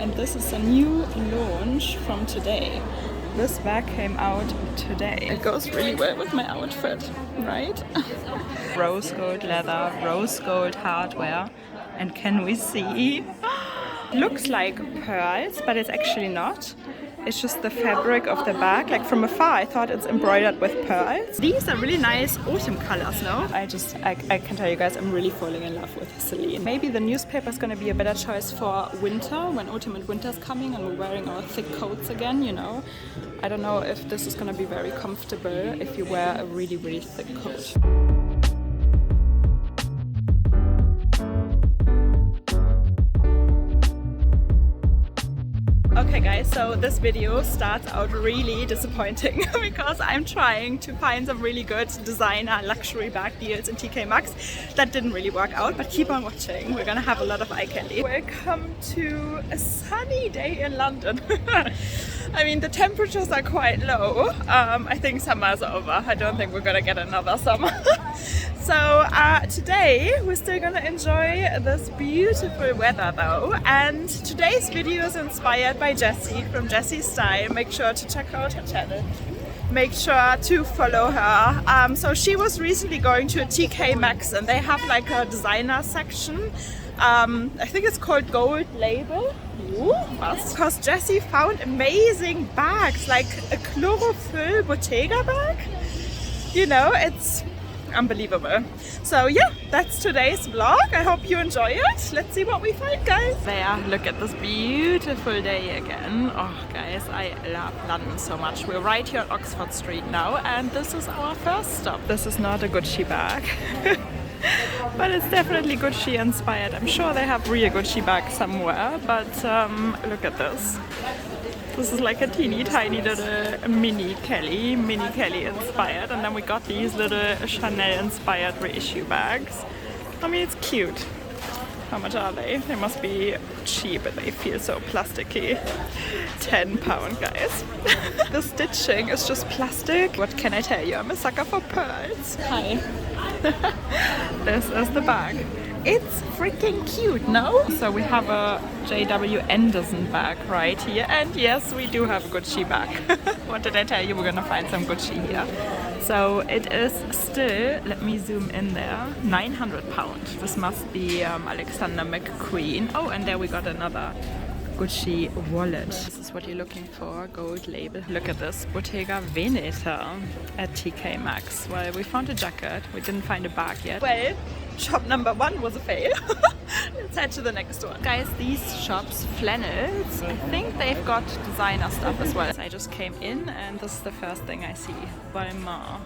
And this is a new launch from today. This bag came out today. It goes really well with my outfit, right? Rose gold leather, rose gold hardware. And can we see? Looks like pearls, but it's actually not. It's just the fabric of the bag. Like from afar, I thought it's embroidered with pearls. These are really nice autumn colors, no? I can tell you guys, I'm really falling in love with Celine. Maybe the newspaper is going to be a better choice for winter, when autumn and winter is coming and we're wearing our thick coats again, you know? I don't know if this is going to be very comfortable if you wear a really, really thick coat. Okay guys, so this video starts out really disappointing because I'm trying to find some really good designer luxury bag deals in TK Maxx. That didn't really work out, but keep on watching. We're gonna have a lot of eye candy. Welcome to a sunny day in London. I mean, the temperatures are quite low. I think summer's over. I don't think we're gonna get another summer. So today we're still gonna enjoy this beautiful weather though, and today's video is inspired by Jessie from Jessie's Style. Make sure to check out her channel. Make sure to follow her. So she was recently going to a TK Maxx and they have like a designer section. I think it's called Gold Label. Ooh, because Jessie found amazing bags like a chlorophyll Bottega bag. You know, it's unbelievable. So yeah, that's today's vlog. I hope you enjoy it. Let's see what we find, guys. There, look at this beautiful day again. Oh guys, I love London so much. We're right here on Oxford Street now and this is our first stop. This is not a Gucci bag. But it's definitely Gucci inspired. I'm sure they have real Gucci bags somewhere, but look at this. This is like a teeny tiny little mini Kelly inspired, and then we got these little Chanel inspired reissue bags. I mean, it's cute. How much are they? They must be cheap, but they feel so plasticky. £10, guys. The stitching is just plastic. What can I tell you? I'm a sucker for pearls. Hi. This is the bag. It's freaking cute, no? So we have a JW Anderson bag right here, and yes, we do have a Gucci bag. What did I tell you? We're gonna find some Gucci here. So it is still, let me zoom in there, £900. This must be Alexander McQueen. Oh, and there we got another Gucci wallet. This is what you're looking for, gold label. Look at this, Bottega Veneta at TK Maxx. Well, we found a jacket, we didn't find a bag yet. Well, shop number 1 was a fail. Let's head to the next one. Guys, these shops, flannels, I think they've got designer stuff as well. I just came in and this is the first thing I see, Balmain.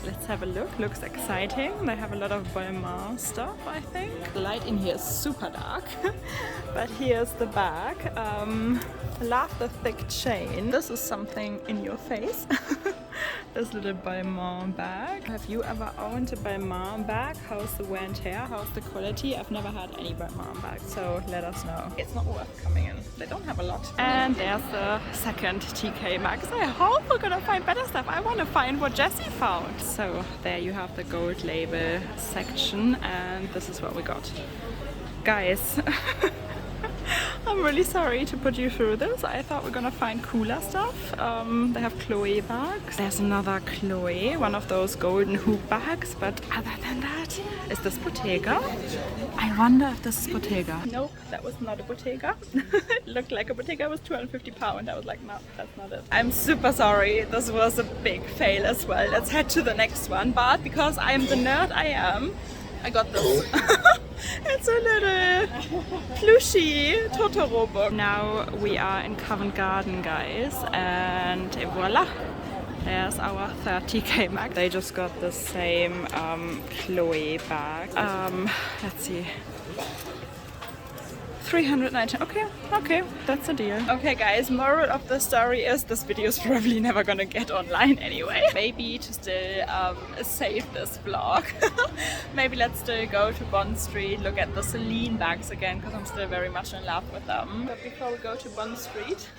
Let's have a look. Looks exciting. They have a lot of Balmain stuff, I think. The light in here is super dark, but here's the bag. I love the thick chain. This is something in your face. This little Balmain bag. Have you ever owned a Balmain bag? How's the wear and tear? How's the quality? I've never had any Balmain bag, so let us know. It's not worth coming in. They don't have a lot. And there's the second TK Maxx. I hope we're gonna find better stuff. I want to find what Jessie found. So there you have the gold label section, and this is what we got. Guys, I'm really sorry to put you through this. I thought we're gonna find cooler stuff. They have Chloe bags. There's another Chloe, one of those golden hoop bags, but other than that, is this Bottega? I wonder if this is Bottega. Nope, that was not a Bottega. It looked like a Bottega. It was £250. I was like, no, that's not it. I'm super sorry. This was a big fail as well. Let's head to the next one. But because I am the nerd I am, I got this. It's a little plushy Totoro book. Now we are in Covent Garden, guys, and voila! There's our third TK Maxx. They just got the same Chloe bag. Let's see. 390. Okay, that's a deal. Okay guys, moral of the story is this video is probably never gonna get online anyway. Maybe to still save this vlog. Maybe let's still go to Bond Street, look at the Celine bags again, because I'm still very much in love with them. But before we go to Bond Street,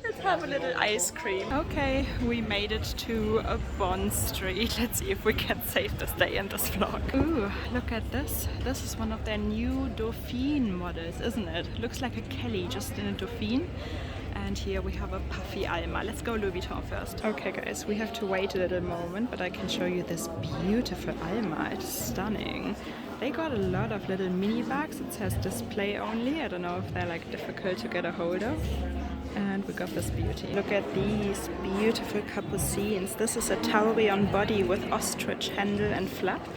let's have a little ice cream. Okay, we made it to a Bond Street. Let's see if we can save this day in this vlog. Ooh, look at this. This is one of their new Dauphine models. nice, isn't it? Looks like a Kelly just in a Dauphine. And here we have a puffy Alma. Let's go Louis Vuitton first. Okay guys, we have to wait a little moment, but I can show you this beautiful Alma. It's stunning. They got a lot of little mini bags. It says display only. I don't know if they're like difficult to get a hold of. And we got this beauty. Look at these beautiful capucines. This is a Taurion body with ostrich handle and flap.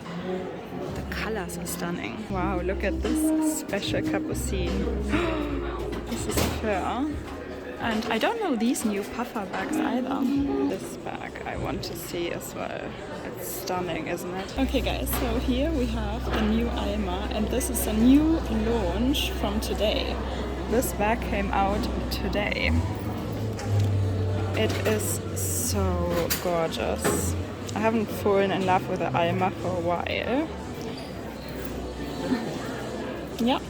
The colors are stunning. Wow, look at this special capucine. This is fur. And I don't know these new puffer bags either. This bag I want to see as well. It's stunning, isn't it? Okay guys, so here we have the new Alma, and this is a new launch from today. This bag came out today. It is so gorgeous. I haven't fallen in love with the Alma for a while. Yeah.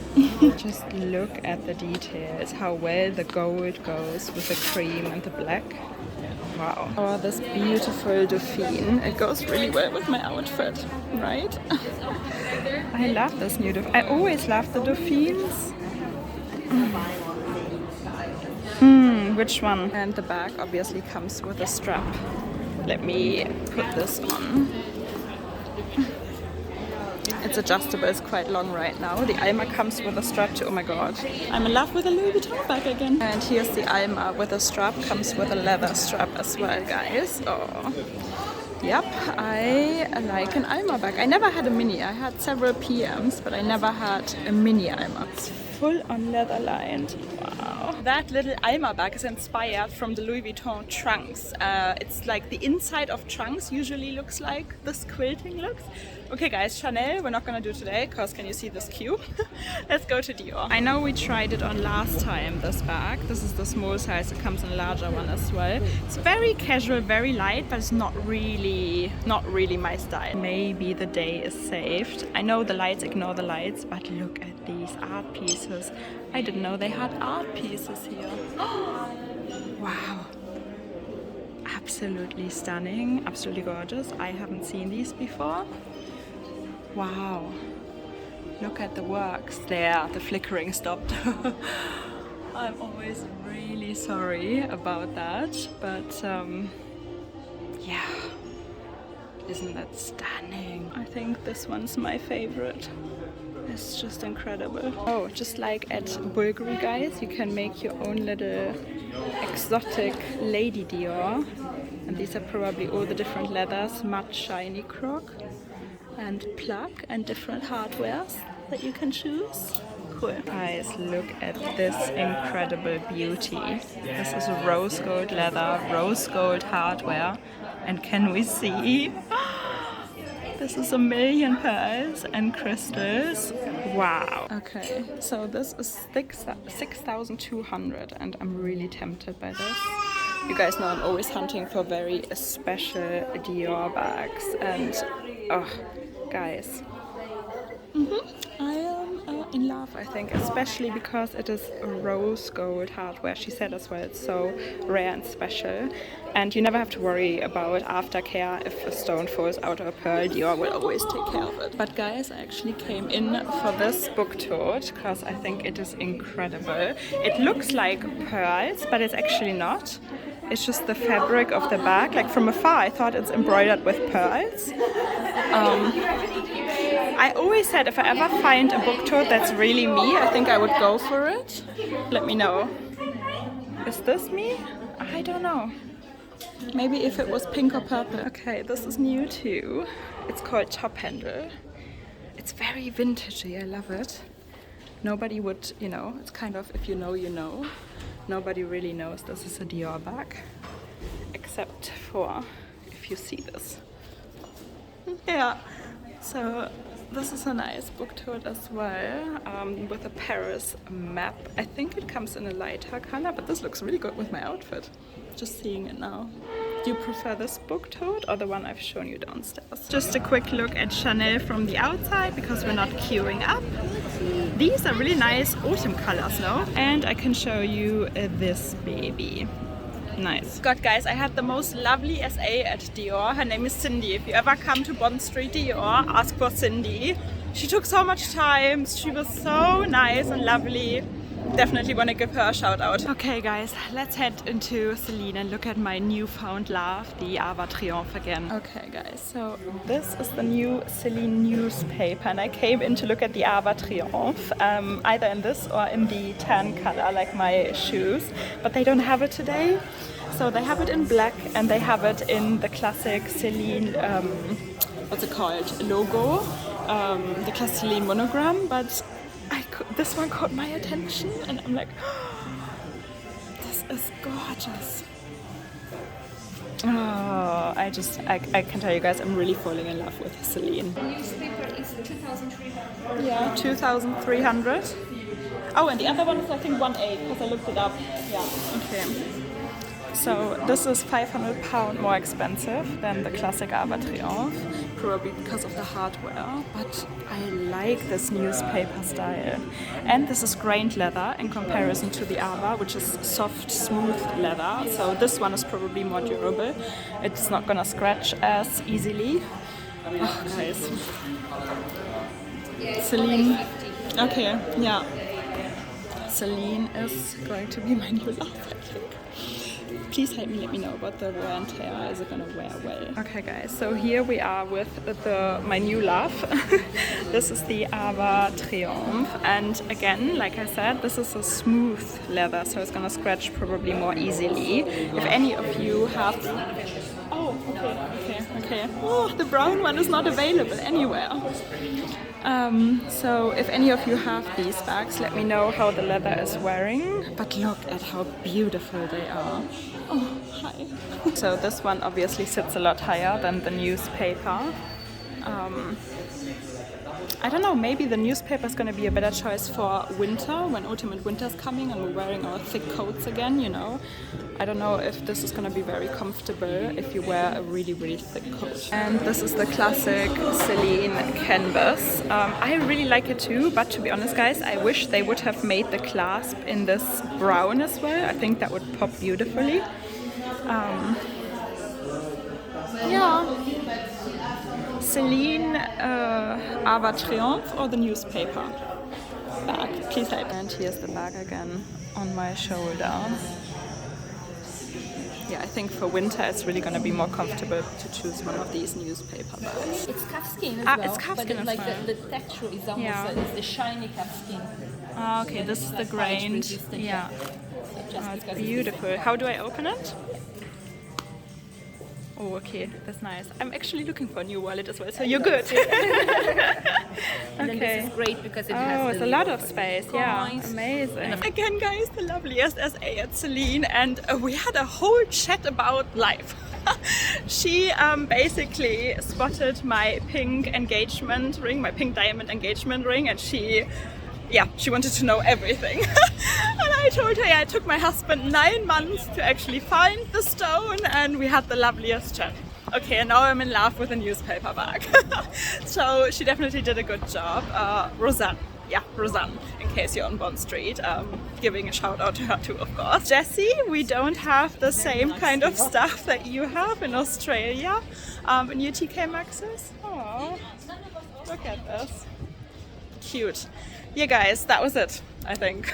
Just look at the details, how well the gold goes with the cream and the black. Wow. Oh, this beautiful Dauphine. It goes really well with my outfit, right? I love this new Dauphine. I always love the Dauphines. Which one? And the bag obviously comes with a strap. Let me put this on. It's adjustable, it's quite long right now. The Alma comes with a strap too. Oh my god. I'm in love with a Louis Vuitton bag again. And here's the Alma with a strap, comes with a leather strap as well, guys. Oh. Yep, I like an Alma bag. I never had a mini. I had several PMs, but I never had a mini Alma. It's full on leather lined. Wow. That little Alma bag is inspired from the Louis Vuitton trunks. It's like the inside of trunks usually looks like this quilting looks. Okay guys, Chanel we're not gonna do today because can you see this queue? Let's go to Dior. I know we tried it on last time, this bag. This is the small size, it comes in a larger one as well. It's very casual, very light, but it's not really my style. Maybe the day is saved. I know the lights, ignore the lights, but look at these art pieces. I didn't know they had art pieces here. Wow. Absolutely stunning, absolutely gorgeous. I haven't seen these before. Wow, look at the works there. The flickering stopped. I'm always really sorry about that, but yeah, isn't that stunning? I think this one's my favorite. It's just incredible. Oh, just like at Bulgari, guys, you can make your own little exotic Lady Dior. And these are probably all the different leathers, matte shiny croc and plug and different hardwares that you can choose. Cool. Guys, look at this incredible beauty. This is rose gold leather, rose gold hardware. And can we see? This is 1,000,000 pearls and crystals. Wow. Okay, so this is 6,200 and I'm really tempted by this. You guys know I'm always hunting for very special Dior bags and oh, guys. I am in love, I think, especially because it is rose gold hardware. She said as well it's so rare and special, and you never have to worry about aftercare. If a stone falls out of a pearl, Dior will always take care of it. But guys, I actually came in for this book tote because I think it is incredible. It looks like pearls, but it's actually not. It's just the fabric of the bag. Like from afar, I thought it's embroidered with pearls. I always said if I ever find a book tote that's really me, I think I would go for it. Let me know. Is this me? I don't know. Maybe if it was pink or purple. Okay, this is new too. It's called Top Handle. It's very vintagey, I love it. Nobody would, you know, it's kind of if you know, you know. Nobody really knows this is a Dior bag, except for if you see this. Yeah, so this is a nice book tote as well, with a Paris map. I think it comes in a lighter color, but this looks really good with my outfit. Just seeing it now. Do you prefer this book tote or the one I've shown you downstairs? Just a quick look at Chanel from the outside because we're not queuing up. These are really nice autumn colors, no? And I can show you this baby. Nice. God, guys, I had the most lovely SA at Dior. Her name is Cindy. If you ever come to Bond Street Dior, ask for Cindy. She took so much time. She was so nice and lovely. Definitely want to give her a shout out. Okay guys, let's head into Celine and look at my newfound love, the Ava Triomphe again. Okay guys, so this is the new Celine newspaper and I came in to look at the Ava Triomphe, either in this or in the tan color like my shoes, but they don't have it today. So they have it in black and they have it in the classic Celine, what's it called, logo, the classic Celine monogram, but this one caught my attention and I'm like, oh, this is gorgeous. Oh, I can tell you guys, I'm really falling in love with Celine. The newspaper is 2,300. Yeah, 2,300. Oh, and the other one is I think 1.8 because I looked it up. Yeah, okay. So this is £500 more expensive than the classic Ava Triomphe, probably because of the hardware, but I like this newspaper style. And this is grained leather in comparison to the Ava, which is soft, smooth leather. So this one is probably more durable. It's not gonna scratch as easily. Oh, guys. Celine. Okay, yeah. Celine is going to be my new love, I think. Please help me, let me know about the wear and tear. Is it gonna wear well? Okay guys, so here we are with my new love. This is the Ava Triomphe, and again, like I said, this is a smooth leather, so it's gonna scratch probably more easily. If any of you have... Oh, okay. Oh, the brown one is not available anywhere. So if any of you have these bags, let me know how the leather is wearing. But look at how beautiful they are. Oh, hi. So this one obviously sits a lot higher than the newspaper. I don't know, maybe the newspaper is going to be a better choice for winter, when autumn and winter is coming and we're wearing our thick coats again, you know. I don't know if this is going to be very comfortable if you wear a really, really thick coat. And this is the classic Celine canvas. I really like it too, but to be honest guys, I wish they would have made the clasp in this brown as well. I think that would pop beautifully. Yeah. Celine Ava Triomphe or the newspaper bag? Please help. And here's the bag again on my shoulder. Yeah, I think for winter it's really going to be more comfortable to choose one of these newspaper bags. It's calfskin as well. It's calfskin but as well. The texture is almost it's the shiny calfskin. Oh, okay, this is the grained. Yeah. Oh, it's beautiful. How do I open it? Oh, okay, that's nice. I'm actually looking for a new wallet as well, so you're good. And then this is great because it has it's a lot of space. coins. Yeah, amazing. Again, guys, the loveliest SA at Celine, and we had a whole chat about life. She basically spotted my pink engagement ring, my pink diamond engagement ring, and she wanted to know everything. And I told her, yeah, it took my husband 9 months to actually find the stone, and we had the loveliest chat. Okay, and now I'm in love with a newspaper bag. So she definitely did a good job. Rosanne, in case you're on Bond Street, giving a shout out to her too, of course. Jessie, we don't have the same kind of stuff that you have in Australia in your TK Maxxes. Oh, look at this. Cute. Yeah guys, that was it, I think.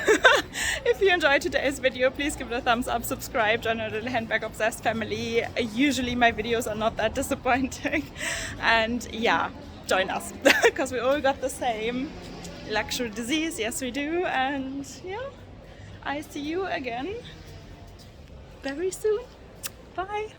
If you enjoyed today's video, please give it a thumbs up, subscribe, join our little handbag obsessed family. Usually my videos are not that disappointing. And yeah, join us, because we all got the same luxury disease. Yes, we do. And yeah, I see you again very soon. Bye.